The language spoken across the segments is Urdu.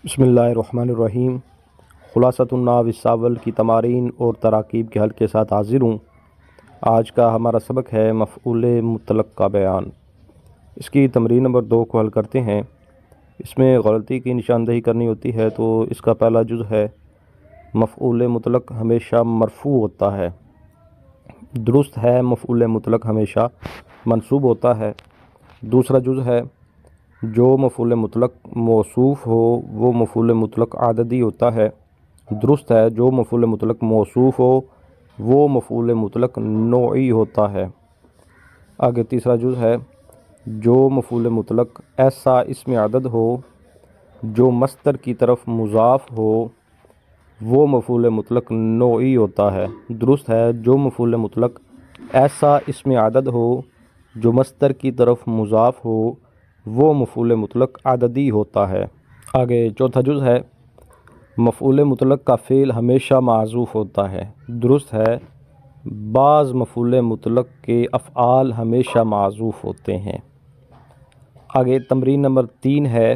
بسم اللہ الرحمن الرحیم۔ خلاصۃ النحو الساول کی تمارین اور تراکیب کے حل کے ساتھ حاضر ہوں۔ آج کا ہمارا سبق ہے مفعول مطلق کا بیان۔ اس کی تمرین نمبر 2 کو حل کرتے ہیں۔ اس میں غلطی کی نشاندہی کرنی ہوتی ہے، تو اس کا پہلا جز ہے مفعول مطلق ہمیشہ مرفوع ہوتا ہے۔ درست ہے، مفعول مطلق ہمیشہ منصوب ہوتا ہے۔ دوسرا جز ہے جو مفعول مطلق موصوف ہو وہ مفعول مطلق عددی ہوتا ہے۔ درست ہے، جو مفعول مطلق موصوف ہو وہ مفعول مطلق نوعی ہوتا ہے۔ آگے تیسرا جز ہے جو مفعول مطلق ایسا اسم عدد ہو جو مصدر کی طرف مضاف ہو وہ مفعول مطلق نوعی ہوتا ہے۔ درست ہے، جو مفعول مطلق ایسا اسم عدد ہو جو مصدر کی طرف مضاف ہو وہ مفعول مطلق عددی ہوتا ہے۔ آگے چوتھا جز ہے مفعول مطلق کا فعل ہمیشہ معذوف ہوتا ہے۔ درست ہے، بعض مفعول مطلق کے افعال ہمیشہ معذوف ہوتے ہیں۔ آگے تمرین نمبر 3 ہے۔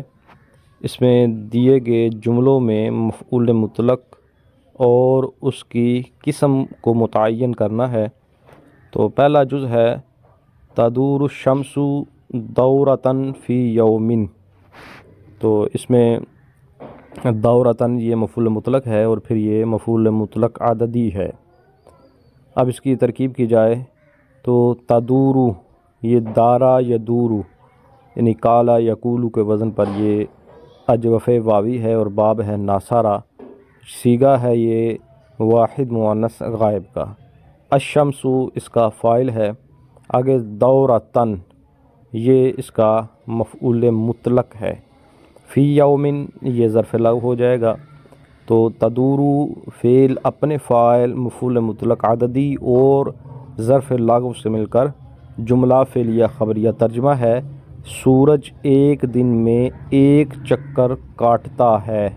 اس میں دیے گئے جملوں میں مفعول مطلق اور اس کی قسم کو متعین کرنا ہے۔ تو پہلا جز ہے تدور الشمس دورتن فی یومن۔ تو اس میں دورتن یہ مفعول مطلق ہے اور پھر یہ مفعول مطلق عددی ہے۔ اب اس کی ترکیب کی جائے تو تدورو یہ دارا یدورو یعنی کالا یقولو کے وزن پر یہ اجوف واوی ہے اور باب ہے ناصرہ۔ صیغہ ہے یہ واحد مؤنث غائب کا۔ الشمس اس کا فاعل ہے۔ آگے دورتن یہ اس کا مفعول مطلق ہے۔ فی یومن یہ ظرف لغو ہو جائے گا۔ تو تدورو فعل اپنے فاعل مفعول مطلق عددی اور ظرف لغو سے مل کر جملہ فعلیہ خبریہ ترجمہ ہے سورج ایک دن میں ایک چکر کاٹتا ہے۔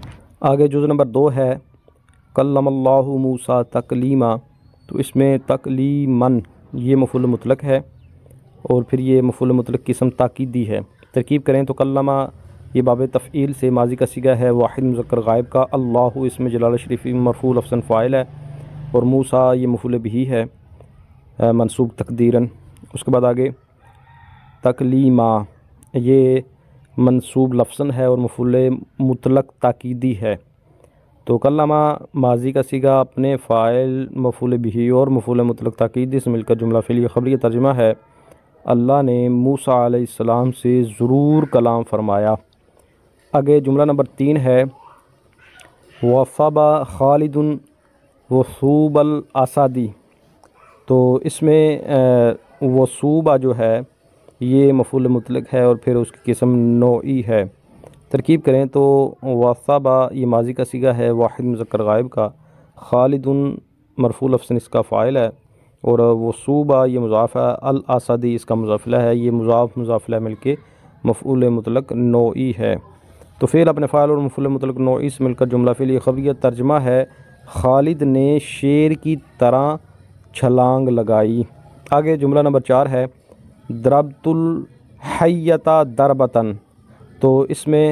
آگے جز نمبر 2 ہے کلم اللہ موسیٰ تکلیما۔ تو اس میں تکلیمن یہ مفعول مطلق ہے اور پھر یہ مفعول مطلق قسم تاکیدی ہے۔ ترکیب کریں تو کلمہ یہ باب تفعیل سے ماضی کا صیغہ ہے واحد مذکر غائب کا۔ اللہ اس میں جلالہ شریفی مرفوع لفظاً فاعل ہے اور موسیٰ یہ مفعول بہ ہے منصوب تقدیراً۔ اس کے بعد آگے تکلیما یہ منصوب لفظاً ہے اور مفعول مطلق تاکیدی ہے۔ تو کلمہ ماضی کا صیغہ اپنے فاعل مفعول بہ اور مفعول مطلق تاکیدی سے مل کر جملہ فعلیہ خبریہ ترجمہ ہے اللہ نے موسیٰ علیہ السلام سے ضرور کلام فرمایا۔ آگے جملہ نمبر 3 ہے وَصَبَ خالد وَصُوبَ الْأَسَدِ۔ تو اس میں وصوبہ جو ہے یہ مفعول مطلق ہے اور پھر اس کی قسم نوعی ہے۔ ترکیب کریں تو وَصَبَ یہ ماضی کا صیغہ ہے واحد مذکر غائب کا۔ خالد مرفوع لفظ اس کا فاعل ہے اور وصوبہ یہ مضاف ہے۔ الاسدی اس کا مضاف الیہ ہے۔ یہ مضاف الیہ مل کے مفعول مطلق نوعی ہے۔ تو فعل اپنے فاعل اور مفعول مطلق نوعی سے مل کر جملہ فعلیہ خبریہ ترجمہ ہے خالد نے شیر کی طرح چھلانگ لگائی۔ آگے جملہ نمبر 4 ہے ضربت الحیۃ ضربۃً۔ تو اس میں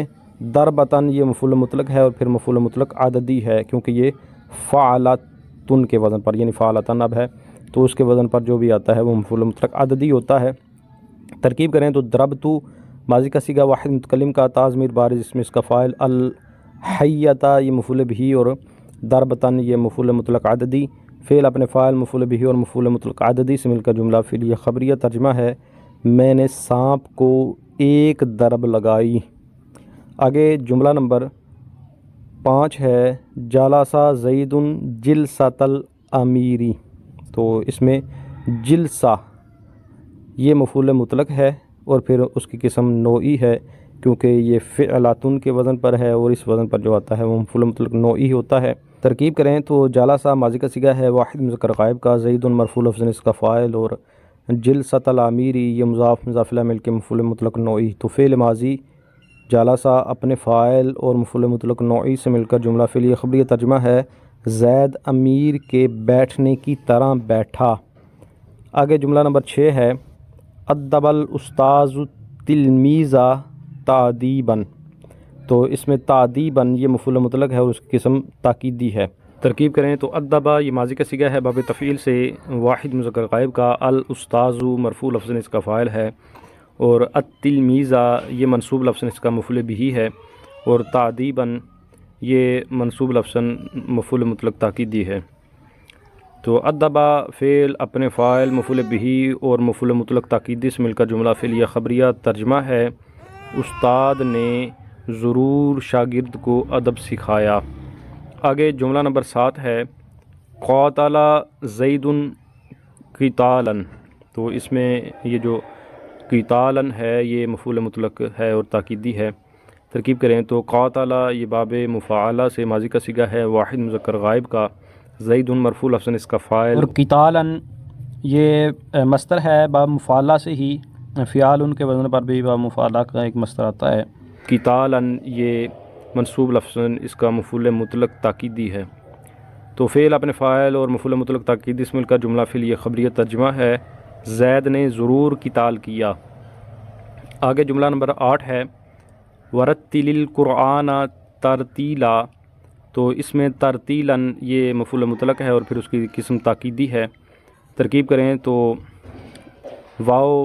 ضربۃً یہ مفعول مطلق ہے اور پھر مفعول مطلق عددی ہے کیونکہ یہ فعلتن کے وزن پر یعنی فعلتن اب ہے تو اس کے وزن پر جو بھی آتا ہے وہ مفعول مطلق عددی ہوتا ہے۔ ترکیب کریں تو ضربتو ماضی کا صیغہ واحد متکلم کا ضمیر بارز اس میں اس کا فاعل الحیۃ یہ مفعول بہ اور ضربۃً یہ مفعول مطلق عددی۔ فعل اپنے فاعل مفعول بہ اور مفعول مطلق عددی سے مل کر جملہ فعلیہ خبریہ ترجمہ ہے میں نے سانپ کو ایک ضرب لگائی۔ آگے جملہ نمبر 5 ہے جلسہ زید جلسۃ الامیری۔ تو اس میں جلسہ یہ مفعول مطلق ہے اور پھر اس کی قسم نوعی ہے کیونکہ یہ فعلاتن کے وزن پر ہے اور اس وزن پر جو آتا ہے وہ مفعول مطلق نوعی ہوتا ہے۔ ترکیب کریں تو جلسہ ماضی کا صیغہ ہے واحد مذکر غائب کا۔ زید مرفوع لفظ اس کا فاعل اور جلسۃ الامیری یہ مضاف الیہ مل کے مفعول مطلق نوعی۔ تو فعل ماضی جلسہ اپنے فاعل اور مفعول مطلق نوعی سے مل کر جملہ فعلیہ خبریہ ترجمہ ہے زید امیر کے بیٹھنے کی طرح بیٹھا۔ آگے جملہ نمبر 6 ہے ادب الاستاذ التلمیذ تادیباً۔ تو اس میں تعدیباً یہ مفعول مطلق ہے اور اس کی قسم تاکیدی ہے۔ ترکیب کریں تو ادبا یہ ماضی کا صیغہ ہے باب تفعیل سے واحد مذکر غائب کا، الاستاذ مرفوع لفظ اس کا فاعل ہے، اور التلمیذہ یہ منصوب لفظ اس کا مفعول بہ ہے، اور تعدیباً یہ منصوب لفظ مفعول مطلق تاکیدی ہے۔ تو ادبا فعل اپنے فاعل مفعول بہ اور مفعول مطلق تاکیدی سے مل کر جملہ فعلیہ خبریہ ترجمہ ہے استاد نے ضرور شاگرد کو ادب سکھایا۔ آگے جملہ نمبر 7 ہے قاتل زید قتالا، تو اس میں یہ جو قتالا ہے یہ مفعول مطلق ہے اور تاکیدی ہے۔ ترکیب کریں تو قاتل یہ باب مفاعلہ سے ماضی کا صیغہ ہے واحد مذکر غائب کا، زید مرفوع لفظ اس کا فاعل، اور قتالا یہ مصدر ہے باب مفاعلہ سے ہی، فعال ان کے وزن پر بھی باب مفاعلہ کا ایک مصدر آتا ہے۔ قتالا یہ منصوب لفظ اس کا مفعول مطلق تاکیدی ہے۔ تو فعل اپنے فاعل اور مفعول مطلق تاکیدی سے مل کر جملہ فعلیہ خبریہ ترجمہ ہے زید نے ضرور قتال کیا۔ آگے جملہ نمبر 8 ہے ورتل القرآن ترتیلا، تو اس میں ترتیلا یہ مفعول مطلق ہے اور پھر اس کی قسم تاکیدی ہے۔ ترکیب کریں تو واو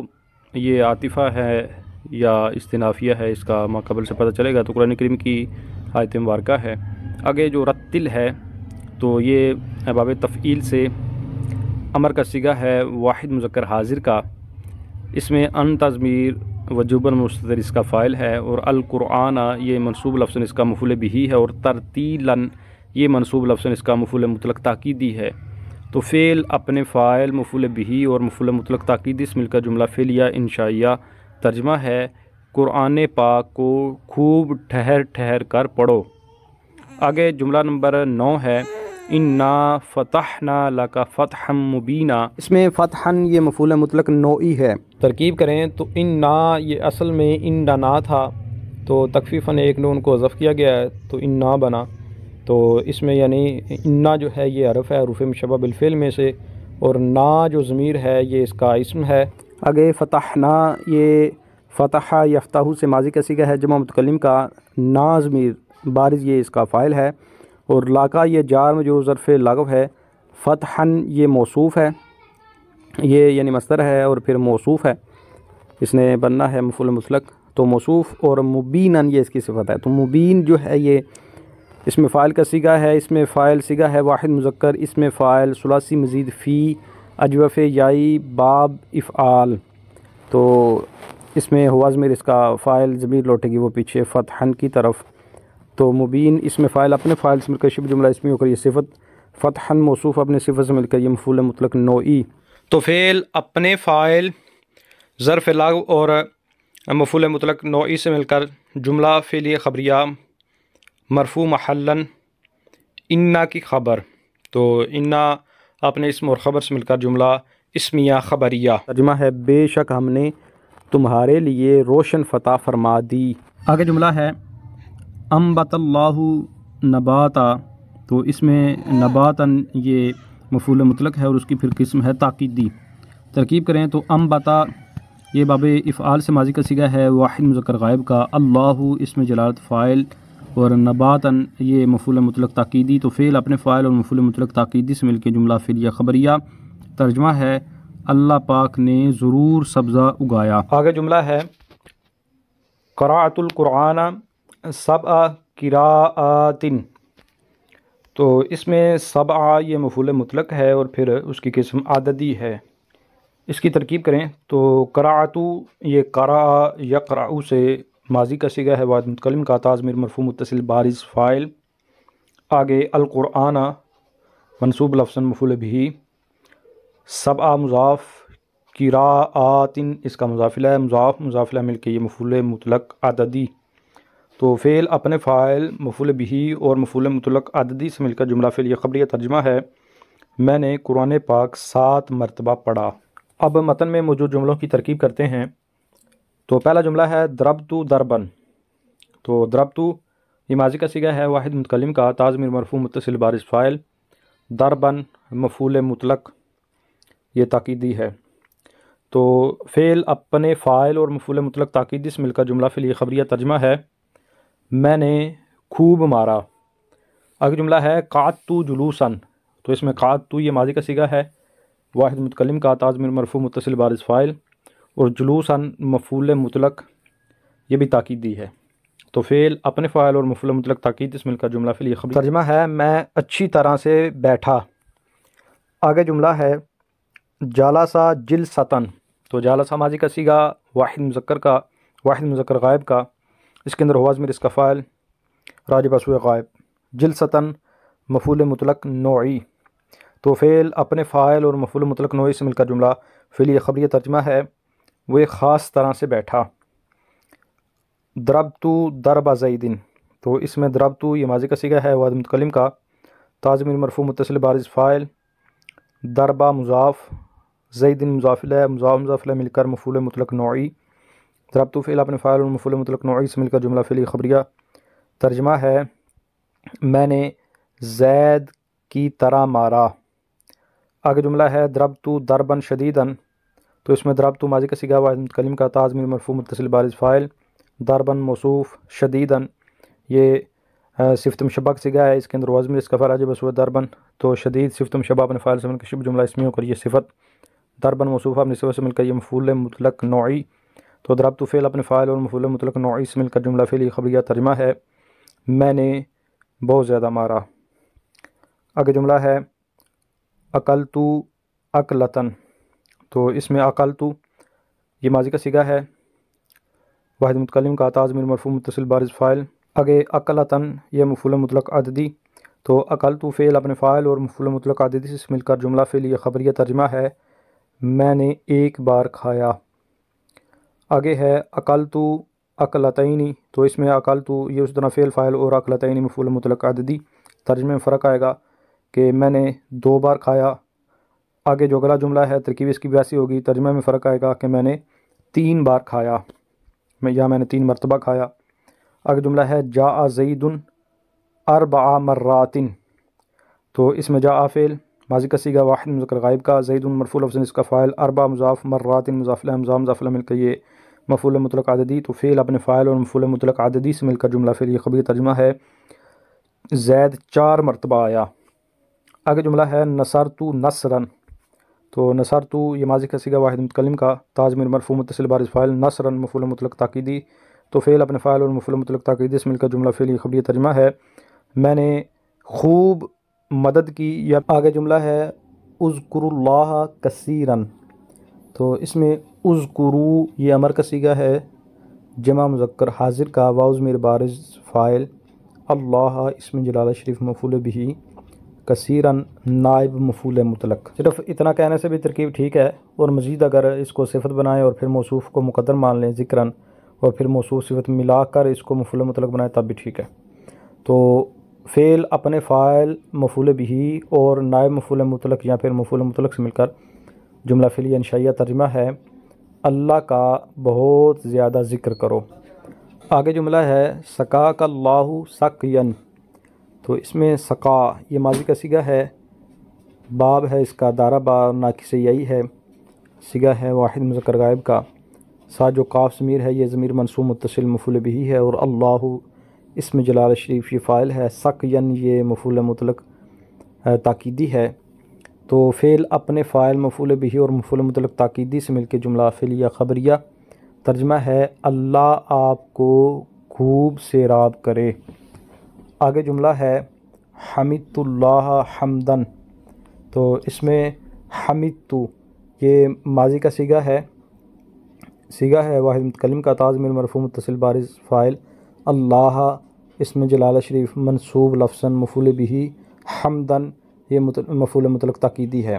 یہ عاطفہ ہے یا استنافیہ ہے، اس کا ما قبل سے پتہ چلے گا، تو قرآن کریم کی آیت مبارکہ ہے۔ آگے جو رتل ہے تو یہ باب تفعیل سے امر کا صیغہ ہے واحد مذکر حاضر کا، اس میں ان تضمیر وجوباً مستتر اس کا فاعل ہے، اور القرآن یہ منصوب لفظ اس کا مفعول بہ ہے، اور ترتیلاً یہ منصوب لفظ اس کا مفعول مطلق تاکیدی ہے۔ تو فعل اپنے فاعل مفعول بہ اور مفعول مطلق تاکیدی سے مل کر جملہ فعلیہ انشائیہ ترجمہ ہے قرآن پاک کو خوب ٹھہر ٹھہر کر پڑھو۔ آگے جملہ نمبر 9 ہے انا فتحنا لک فتحا مبینا، اس میں فتحا یہ مفعول مطلق نوعی ہے۔ ترکیب کریں تو انا یہ اصل میں اننا تھا، تو تخفیفاً ایک نون کو حذف کیا گیا ہے تو انا بنا، تو اس میں یعنی انا جو ہے یہ حرف ہے حروف مشبہ بالفعل میں سے، اور نا جو ضمیر ہے یہ اس کا اسم ہے۔ آگے فتحنا یہ فتح یفتح سے ماضی کا صیغہ ہے جمع متکلم کا، نا ضمیر بارز یہ اس کا فاعل ہے، اور لاقا یہ جار مجرور ظرف لغو ہے، فتحن یہ موصوف ہے، یہ یعنی مصدر ہے اور پھر موصوف ہے، اس نے بننا ہے مفعول مطلق، تو موصوف، اور مبیناً یہ اس کی صفت ہے۔ تو مبین جو ہے یہ اس میں فاعل کا صیغہ ہے، اس میں فاعل صیغہ ہے واحد مذکر، اس میں فاعل ثلاثی مزید فی اجوف یائی باب افعال، تو اس میں ہوا ضمیر اس کا فاعل ضمیر لوٹے گی وہ پیچھے فتحن کی طرف، تو مبین اس میں فاعل اپنے فاعل سے مل کر شبہ جملہ اسمی ہو کر یہ صفت، فتحن موصوف اپنے صفت سے مل کر یہ مفعول مطلق نوعی۔ تو فعل اپنے فاعل ظرف لغو اور مفعول مطلق نوعی سے مل کر جملہ فعلیہ خبریہ مرفوع محلاً انا کی خبر، تو انا اپنے اسم اور خبر سے مل کر جملہ اسمیہ خبریہ ترجمہ ہے بے شک ہم نے تمہارے لیے روشن فتح فرما دی۔ آگے جملہ ہے انبت اللہ نباتا، تو اس میں نباتاً یہ مفعول مطلق ہے اور اس کی پھر قسم ہے تاکیدی۔ ترکیب کریں تو انبتا یہ باب افعال سے ماضی کا صیغہ ہے واحد مذکر غائب کا، اللہ اس میں جلالت فاعل، اور نباتاً یہ مفعول مطلق تاکیدی، تو فعل اپنے فاعل اور مفعول مطلق تاکیدی سے مل کے جملہ فعلیہ خبریہ ترجمہ ہے اللہ پاک نے ضرور سبزہ اگایا۔ آگے جملہ ہے قرأت القرآن سبع قراءات، تو اس میں سبع یہ مفعول مطلق ہے اور پھر اس کی قسم عددی ہے۔ اس کی ترکیب کریں تو قرأت یہ قرأ یقرأ سے ماضی کا صیغہ ہے واحد متکلم کا، ضمیر مرفوع متصل بارز فاعل، آگے القرآن منصوب لفظ مفعول بہ، سبع مضاف، قراءات اس کا مضاف الیہ، مضاف الیہ مل کے یہ مفعول مطلق عددی، تو فعل اپنے فاعل مفعول بہ اور مفعول مطلق عددی سے مل کر جملہ فعلیہ خبریہ ترجمہ ہے میں نے قرآن پاک 7 مرتبہ پڑھا۔ اب متن میں موجود جملوں کی ترکیب کرتے ہیں۔ تو پہلا جملہ ہے ضربت ضربن، تو ضربت یہ ماضی کا صیغہ ہے واحد متکلم کا، ضمیر مرفوع متصل بارز فاعل، ضربن مفعول مطلق یہ تاکیدی ہے، تو فعل اپنے فاعل اور مفعول مطلق تاکیدی سے مل کر جملہ فعلیہ خبریہ ترجمہ ہے میں نے خوب مارا۔ آگے جملہ ہے قعدت جلوساً، تو اس میں قعدت یہ ماضی کا صیغہ ہے، واحد متکلم کا، تازمیر مرفوع متصل بارز فاعل، اور جلوساً مفعول مطلق یہ بھی تاکیدی ہے، تو فعل اپنے فاعل اور مفعول مطلق تاکید اس مل کر جملہ فعلی خبری۔ ترجمہ ہے میں اچھی طرح سے بیٹھا۔ آگے جملہ ہے جالسا جلستاً، تو جالسا ماضی کا صیغہ، واحد مذکر غائب کا، اس کے اندر ہوا ضمیر اس کا فاعل راجع بسوئے غائب، جلستاً مفعول مطلق نوعی، تو فعل اپنے فاعل اور مفعول مطلق نوعی سے مل کر جملہ فعلی خبری۔ ترجمہ ہے وہ ایک خاص طرح سے بیٹھا۔ ضربت ضرب زید، تو اس میں ضربت یہ ماضی کا صیغہ ہے، واحد متکلم کا، تازمیر مرفوع متصل بارز فاعل، ضربہ مضاف، زید مضاف الیہ، مضاف الیہ مل کر مفعول مطلق نوعی، ضربت فعل اپنے فاعل اور مفعول مطلق نوعی سے مل کر جملہ فعلی خبریہ۔ ترجمہ ہے میں نے زید کی طرح مارا۔ آگے جملہ ہے ضربت ضربا شدیدا، تو اس میں ضربت ماضی کا صیغہ، واحد متکلم کا، تازمیر مرفوع متصل بارز فاعل، ضربا موصوف، شدیدا یہ صفت مشبہ کا صیغہ ہے، اس کے اندر ہوا ضمیر اس کا فاعل راجع بسوئے ضربا، تو شدید صفت مشبہ اپنے فاعل سے مل کر شبہ جملہ اسمی ہو کر یہ صفت، ضربا موصوف اپنی صفت سے مل کر یہ مفعول مطلق نوعی، تو ضربت فعل اپنے فاعل اور مفعول مطلق نوعی سے مل کر جملہ فعلی خبریہ۔ ترجمہ ہے میں نے بہت زیادہ مارا۔ آگے جملہ ہے اکلت اکلتن، تو اس میں اکلت یہ ماضی کا صیغہ ہے، واحد متکلم کا، تازمیر مرفوع متصل بارز فاعل، آگے اکلتن یہ مفعول مطلق عددی، تو اکلت فعل اپنے فاعل اور مفعول مطلق عددی سے مل کر جملہ فعلی خبریہ۔ ترجمہ ہے میں نے ایک بار کھایا۔ آگے ہے اکلت اکلتین، تو اس میں اکلت یہ اس طرح فعل فاعل اور اکلتین مفعول مطلق عددی، ترجمے میں فرق آئے گا کہ میں نے 2 بار کھایا۔ آگے جو اگلا جملہ ہے ترکیب اس کی بھی ایسی ہوگی، ترجمے میں فرق آئے گا کہ میں نے 3 بار کھایا یا میں نے 3 مرتبہ کھایا۔ آگے جملہ ہے جاء زید 4 مرات، تو اس میں جاء فعل ماضی کا صیغہ، واحد مذکر غائب کا، زید مرفوع لفظ اس کا فاعل، 4 مضاف، مرات مضاف الیہ، مضاف الیہ مل کر یہ مفعول مطلق عددی، تو فعل اپنے فاعل اور مفعول مطلق عددی سے مل کر جملہ فعلی خبری۔ ترجمہ ہے زید 4 مرتبہ آیا۔ آگے جملہ ہے نصرت نصرا، تو نصرت یہ ماضی کا صیغہ، واحد متکلم کا، تازمیر مرفوع متصل بارز فاعل، نصرا مفعول مطلق تاکیدی، تو فعل اپنے فاعل اور مفعول مطلق تاکیدی سے مل کر جملہ فعلی خبری۔ ترجمہ ہے میں نے خوب مدد کی۔ یا آگے جملہ ہے اذکروا اللہ کثیرا، تو اس میں اذکروا یہ امر کا صیغہ ہے، جمع مذکر حاضر کا، واو ضمیر بارز فاعل، اللہ اسم جلالہ شریف مفعول بہ، کثیراً نائب مفعول مطلق۔ صرف اتنا کہنے سے بھی ترکیب ٹھیک ہے، اور مزید اگر اس کو صفت بنائیں اور پھر موصوف کو مقدر مان لیں ذکراً، اور پھر موصوف صفت ملا کر اس کو مفعول مطلق بنائیں تب بھی ٹھیک ہے۔ تو فعل اپنے فاعل، مفعول بہ اور نائب مفعول مطلق یا پھر مفعول مطلق سے مل کر جملہ فعلی انشائیہ۔ ترجمہ ہے اللہ کا بہت زیادہ ذکر کرو۔ آگے جملہ ہے سقاک اللہ سقین، تو اس میں سقا یہ ماضی کا صیغہ ہے، باب ہے اس کا، دارا با ناقص یہی ہے، صیغہ ہے واحد مذکر غائب کا، ساتھ جو قاف ضمیر ہے یہ ضمیر منصوب متصل مفعول بہ ہے، اور اللہ اسم جلالہ شریف یہ فاعل ہے، سقین یہ مفعول مطلق تاکیدی ہے، تو فعل اپنے فاعل، مفعول بہ اور مفعول مطلق تاکیدی سے مل کے جملہ فعلیہ خبریہ۔ ترجمہ ہے اللہ آپ کو خوب سیراب کرے۔ آگے جملہ ہے حمدت اللہ حمدن، تو اس میں حمدت یہ ماضی کا صیغہ ہے، واحد متکلم کا، تازمیر مرفوع متصل بارز فاعل، اللہ اسم جلالہ شریف منصوب لفظاً مفعول بہ، حمدن یہ مفعول مطلق تاکیدی ہے،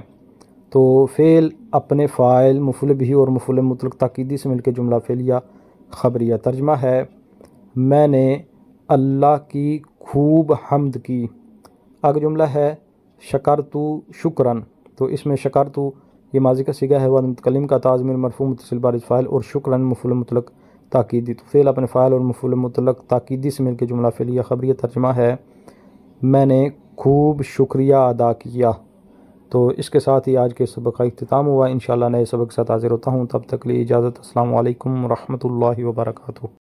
تو فعل اپنے فاعل، مفعول بہ اور مفعول مطلق تاکیدی سے مل کے جملہ فعلیہ خبریہ۔ ترجمہ ہے میں نے اللہ کی خوب حمد کی۔ آگے جملہ ہے شکرت شکراً، تو اس میں شکرت یہ ماضی کا صیغہ ہے، واحد متکلم کا، تازمیر مرفوع متصل بارز فاعل، اور شکراً مفعول مطلق تاکیدی، تو فعل اپنے فاعل اور مفعول مطلق تاکیدی سے مل کے جملہ فعلیہ خبریہ۔ ترجمہ ہے میں نے خوب شکریہ ادا کیا۔ تو اس کے ساتھ ہی آج کے سبق کا اختتام ہوا، انشاءاللہ نئے سبق کے ساتھ حاضر ہوتا ہوں، تب تک کے لیے اجازت، السلام علیکم ورحمۃ اللہ وبرکاتہ۔